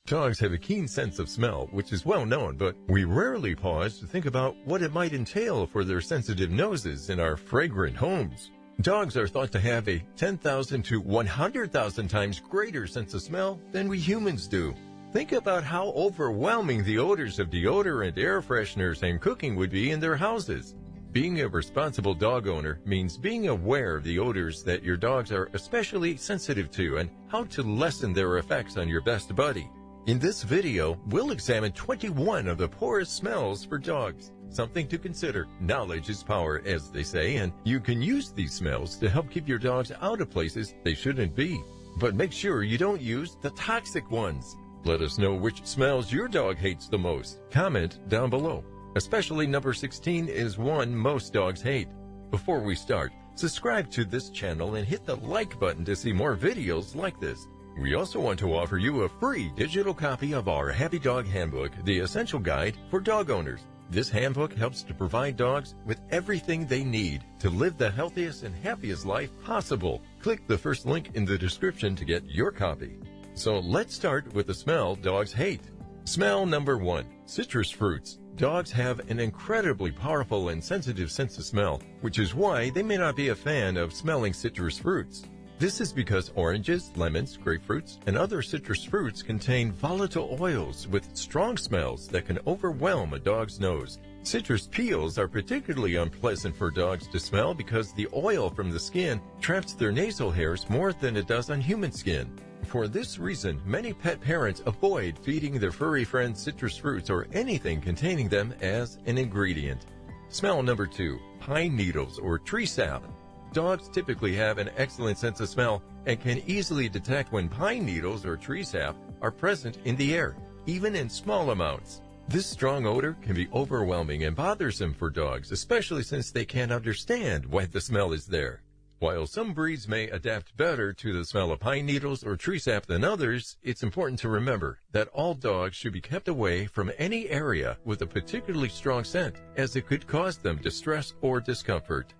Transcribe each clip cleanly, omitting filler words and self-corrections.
Dogs have a keen sense of smell, which is well known, but we rarely pause to think about what it might entail for their sensitive noses in our fragrant homes. Dogs are thought to have a 10,000 to 100,000 times greater sense of smell than we humans do. Think about how overwhelming the odors of deodorant, air fresheners, and cooking would be in their houses. Being a responsible dog owner means being aware of the odors that your dogs are especially sensitive to and how to lessen their effects on your best buddy. In this video, we'll examine 21 of the poorest smells for dogs. Something to consider. Knowledge is power, as they say, and you can use these smells to help keep your dogs out of places they shouldn't be. But make sure you don't use the toxic ones. Let us know which smells your dog hates the most. Comment down below. Especially number 16 is one most dogs hate. Before we start, subscribe to this channel and hit the like button to see more videos like this. We also want to offer you a free digital copy of our Happy Dog Handbook, the essential guide for dog owners. This handbook helps to provide dogs with everything they need to live the healthiest and happiest life possible. Click the first link in the description to get your copy. So let's start with the smell dogs hate. Smell number 1, citrus fruits. Dogs have an incredibly powerful and sensitive sense of smell, which is why they may not be a fan of smelling citrus fruits. This is because oranges, lemons, grapefruits, and other citrus fruits contain volatile oils with strong smells that can overwhelm a dog's nose. Citrus peels are particularly unpleasant for dogs to smell because the oil from the skin traps their nasal hairs more than it does on human skin. For this reason, many pet parents avoid feeding their furry friends citrus fruits or anything containing them as an ingredient. Smell number 2, pine needles or tree sap. Dogs typically have an excellent sense of smell and can easily detect when pine needles or tree sap are present in the air, even in small amounts. This strong odor can be overwhelming and bothersome for dogs, especially since they can't understand why the smell is there. While some breeds may adapt better to the smell of pine needles or tree sap than others, it's important to remember that all dogs should be kept away from any area with a particularly strong scent, as it could cause them distress or discomfort.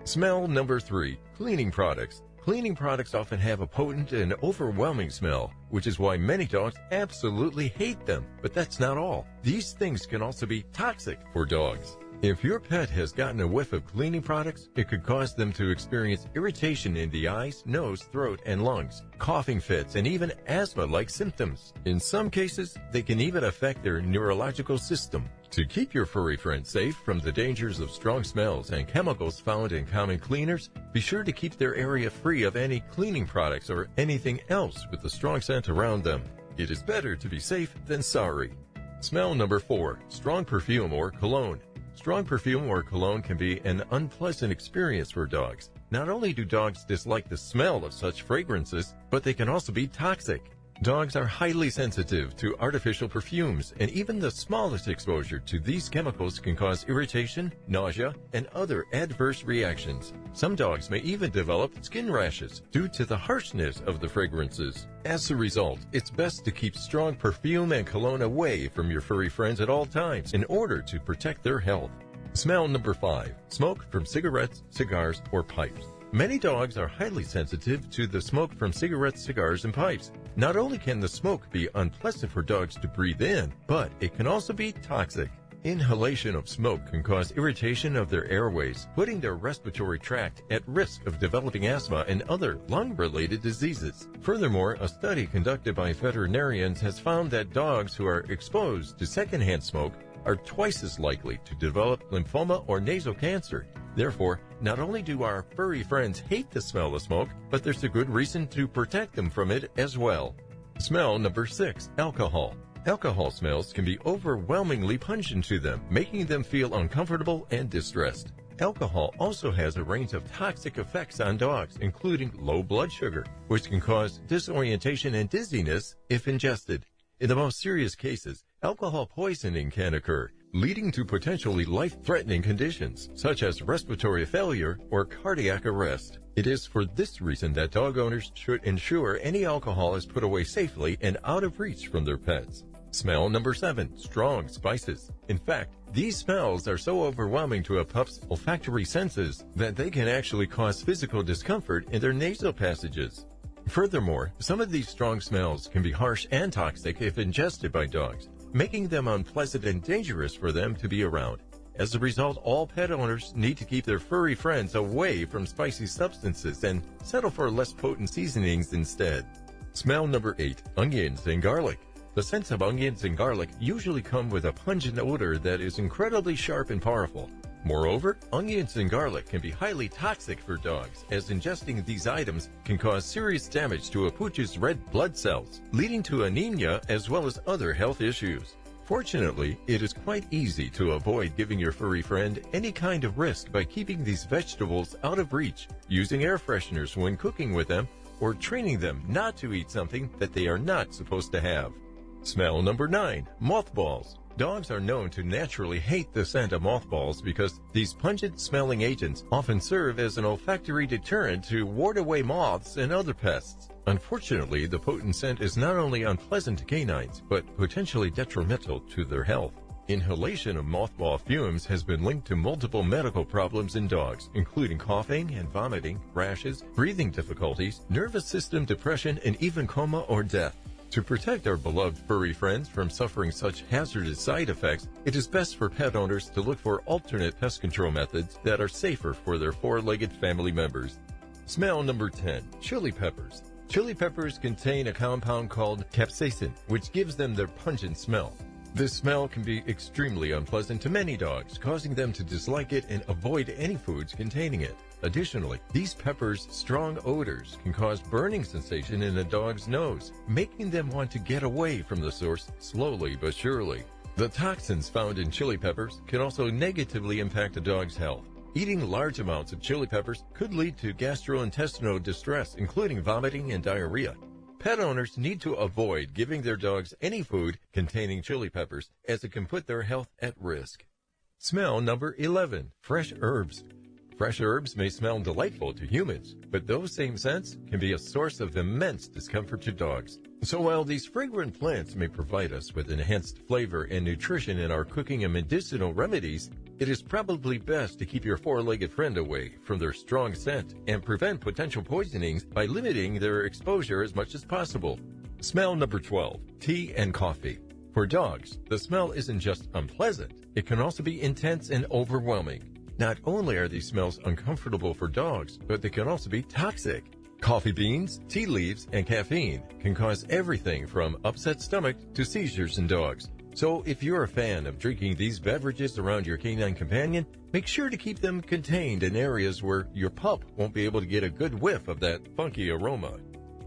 Smell number 3, cleaning products. Cleaning products often have a potent and overwhelming smell, which is why many dogs absolutely hate them. But that's not all. These things can also be toxic for dogs. If your pet has gotten a whiff of cleaning products, it could cause them to experience irritation in the eyes, nose, throat, and lungs, coughing fits, and even asthma-like symptoms. In some cases, they can even affect their neurological system. To keep your furry friend safe from the dangers of strong smells and chemicals found in common cleaners, be sure to keep their area free of any cleaning products or anything else with a strong scent around them. It is better to be safe than sorry. Smell number 4, strong perfume or cologne. Strong perfume or cologne can be an unpleasant experience for dogs. Not only do dogs dislike the smell of such fragrances, but they can also be toxic. Dogs are highly sensitive to artificial perfumes, and even the smallest exposure to these chemicals can cause irritation, nausea, and other adverse reactions. Some dogs may even develop skin rashes due to the harshness of the fragrances. As a result, it's best to keep strong perfume and cologne away from your furry friends at all times in order to protect their health. Smell number 5, smoke from cigarettes, cigars, or pipes. Many dogs are highly sensitive to the smoke from cigarettes, cigars, and pipes. Not only can the smoke be unpleasant for dogs to breathe in, but it can also be toxic. Inhalation of smoke can cause irritation of their airways, putting their respiratory tract at risk of developing asthma and other lung-related diseases. Furthermore, a study conducted by veterinarians has found that dogs who are exposed to secondhand smoke are twice as likely to develop lymphoma or nasal cancer. Therefore, not only do our furry friends hate the smell of smoke, but there's a good reason to protect them from it as well. Smell number 6, alcohol. Alcohol smells can be overwhelmingly pungent to them, making them feel uncomfortable and distressed. Alcohol also has a range of toxic effects on dogs, including low blood sugar, which can cause disorientation and dizziness if ingested. In the most serious cases, alcohol poisoning can occur, leading to potentially life-threatening conditions, such as respiratory failure or cardiac arrest. It is for this reason that dog owners should ensure any alcohol is put away safely and out of reach from their pets. Smell number 7, strong spices. In fact, these smells are so overwhelming to a pup's olfactory senses that they can actually cause physical discomfort in their nasal passages. Furthermore, some of these strong smells can be harsh and toxic if ingested by dogs, making them unpleasant and dangerous for them to be around. As a result, all pet owners need to keep their furry friends away from spicy substances and settle for less potent seasonings instead. Smell number 8, onions and garlic. The scents of onions and garlic usually come with a pungent odor that is incredibly sharp and powerful. Moreover, onions and garlic can be highly toxic for dogs, as ingesting these items can cause serious damage to a pooch's red blood cells, leading to anemia as well as other health issues. Fortunately, it is quite easy to avoid giving your furry friend any kind of risk by keeping these vegetables out of reach, using air fresheners when cooking with them, or training them not to eat something that they are not supposed to have. Smell number 9, mothballs. Dogs are known to naturally hate the scent of mothballs because these pungent-smelling agents often serve as an olfactory deterrent to ward away moths and other pests. Unfortunately, the potent scent is not only unpleasant to canines, but potentially detrimental to their health. Inhalation of mothball fumes has been linked to multiple medical problems in dogs, including coughing and vomiting, rashes, breathing difficulties, nervous system depression, and even coma or death. To protect our beloved furry friends from suffering such hazardous side effects, it is best for pet owners to look for alternate pest control methods that are safer for their four-legged family members. Smell number 10, chili peppers. Chili peppers contain a compound called capsaicin, which gives them their pungent smell. This smell can be extremely unpleasant to many dogs, causing them to dislike it and avoid any foods containing it. Additionally, these peppers' strong odors can cause burning sensation in a dog's nose, making them want to get away from the source slowly but surely. The toxins found in chili peppers can also negatively impact a dog's health. Eating large amounts of chili peppers could lead to gastrointestinal distress, including vomiting and diarrhea. Pet owners need to avoid giving their dogs any food containing chili peppers, as it can put their health at risk. Smell number 11, fresh herbs. Fresh herbs may smell delightful to humans, but those same scents can be a source of immense discomfort to dogs. So while these fragrant plants may provide us with enhanced flavor and nutrition in our cooking and medicinal remedies, it is probably best to keep your four-legged friend away from their strong scent and prevent potential poisonings by limiting their exposure as much as possible. Smell number 12, tea and coffee. For dogs, the smell isn't just unpleasant, it can also be intense and overwhelming. Not only are these smells uncomfortable for dogs, but they can also be toxic. Coffee beans, tea leaves, and caffeine can cause everything from upset stomach to seizures in dogs. So if you're a fan of drinking these beverages around your canine companion, make sure to keep them contained in areas where your pup won't be able to get a good whiff of that funky aroma.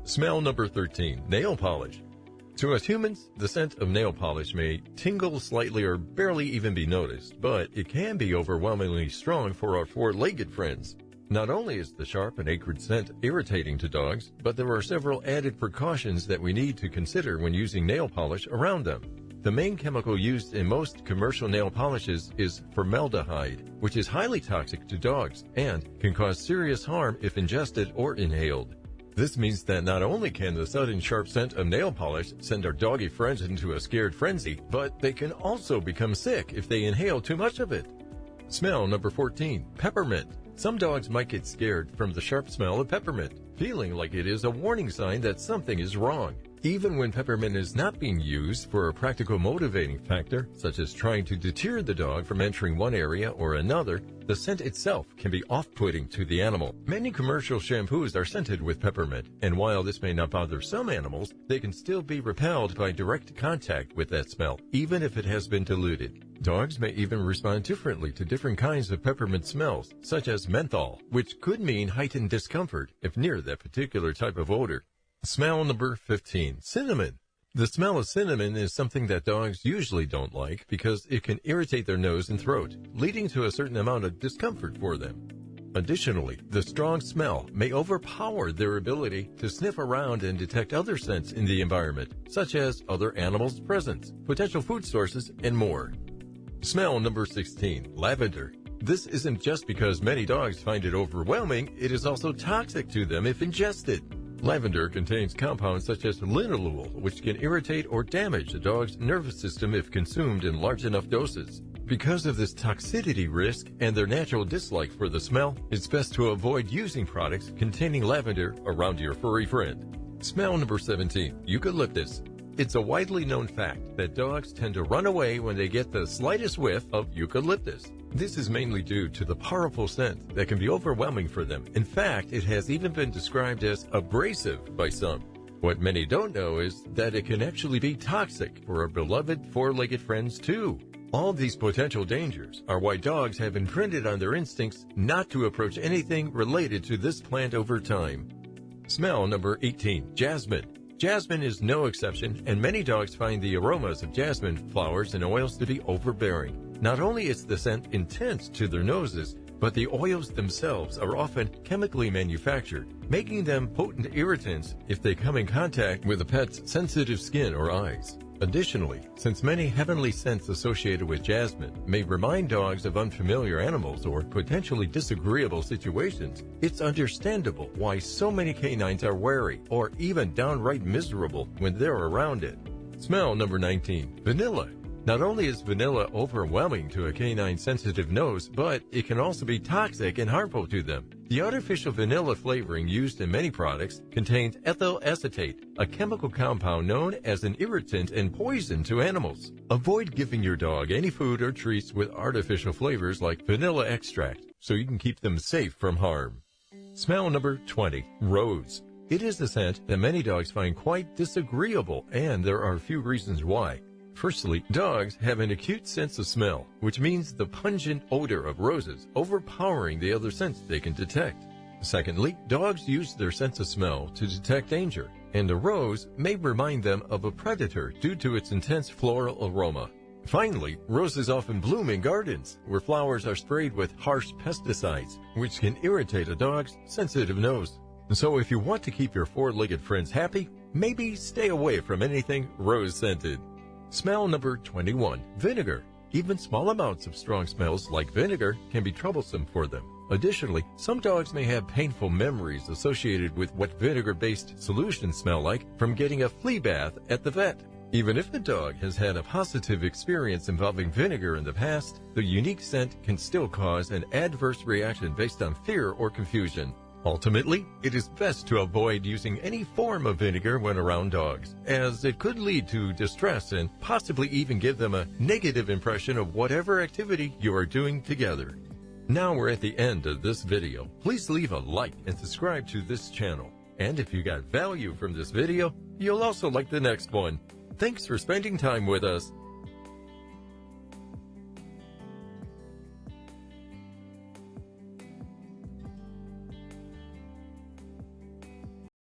Smell number 13, nail polish. To us humans, the scent of nail polish may tingle slightly or barely even be noticed, but it can be overwhelmingly strong for our four-legged friends. Not only is the sharp and acrid scent irritating to dogs, but there are several added precautions that we need to consider when using nail polish around them. The main chemical used in most commercial nail polishes is formaldehyde, which is highly toxic to dogs and can cause serious harm if ingested or inhaled. This means that not only can the sudden sharp scent of nail polish send our doggy friends into a scared frenzy, but they can also become sick if they inhale too much of it. Smell number 14, peppermint. Some dogs might get scared from the sharp smell of peppermint, feeling like it is a warning sign that something is wrong. Even when peppermint is not being used for a practical motivating factor, such as trying to deter the dog from entering one area or another, the scent itself can be off-putting to the animal. Many commercial shampoos are scented with peppermint, and while this may not bother some animals, they can still be repelled by direct contact with that smell, even if it has been diluted. Dogs may even respond differently to different kinds of peppermint smells, such as menthol, which could mean heightened discomfort if near that particular type of odor. Smell number 15, cinnamon. The smell of cinnamon is something that dogs usually don't like because it can irritate their nose and throat, leading to a certain amount of discomfort for them. Additionally, the strong smell may overpower their ability to sniff around and detect other scents in the environment, such as other animals' presence, potential food sources, and more. Smell number 16, lavender. This isn't just because many dogs find it overwhelming, it is also toxic to them if ingested. Lavender contains compounds such as linalool, which can irritate or damage a dog's nervous system if consumed in large enough doses. Because of this toxicity risk and their natural dislike for the smell, it's best to avoid using products containing lavender around your furry friend. Smell number 17, eucalyptus. It's a widely known fact that dogs tend to run away when they get the slightest whiff of eucalyptus. This is mainly due to the powerful scent that can be overwhelming for them. In fact, it has even been described as abrasive by some. What many don't know is that it can actually be toxic for our beloved four-legged friends too. All these potential dangers are why dogs have imprinted on their instincts not to approach anything related to this plant over time. Smell number 18, jasmine. Jasmine is no exception, and many dogs find the aromas of jasmine flowers and oils to be overbearing. Not only is the scent intense to their noses, but the oils themselves are often chemically manufactured, making them potent irritants if they come in contact with a pet's sensitive skin or eyes. Additionally, since many heavenly scents associated with jasmine may remind dogs of unfamiliar animals or potentially disagreeable situations, it's understandable why so many canines are wary or even downright miserable when they're around it. Smell number 19, vanilla. Not only is vanilla overwhelming to a canine's sensitive nose, but it can also be toxic and harmful to them. The artificial vanilla flavoring used in many products contains ethyl acetate, a chemical compound known as an irritant and poison to animals. Avoid giving your dog any food or treats with artificial flavors like vanilla extract, so you can keep them safe from harm. Smell number 20, rose. It is a scent that many dogs find quite disagreeable, and there are a few reasons why. Firstly, dogs have an acute sense of smell, which means the pungent odor of roses overpowering the other scents they can detect. Secondly, dogs use their sense of smell to detect danger, and a rose may remind them of a predator due to its intense floral aroma. Finally, roses often bloom in gardens, where flowers are sprayed with harsh pesticides, which can irritate a dog's sensitive nose. So if you want to keep your four-legged friends happy, maybe stay away from anything rose-scented. Smell number 21, vinegar. Even small amounts of strong smells like vinegar can be troublesome for them. Additionally, some dogs may have painful memories associated with what vinegar-based solutions smell like from getting a flea bath at the vet. Even if the dog has had a positive experience involving vinegar in the past, the unique scent can still cause an adverse reaction based on fear or confusion. Ultimately, it is best to avoid using any form of vinegar when around dogs, as it could lead to distress and possibly even give them a negative impression of whatever activity you are doing together. Now we're at the end of this video. Please leave a like and subscribe to this channel. And if you got value from this video, you'll also like the next one. Thanks for spending time with us.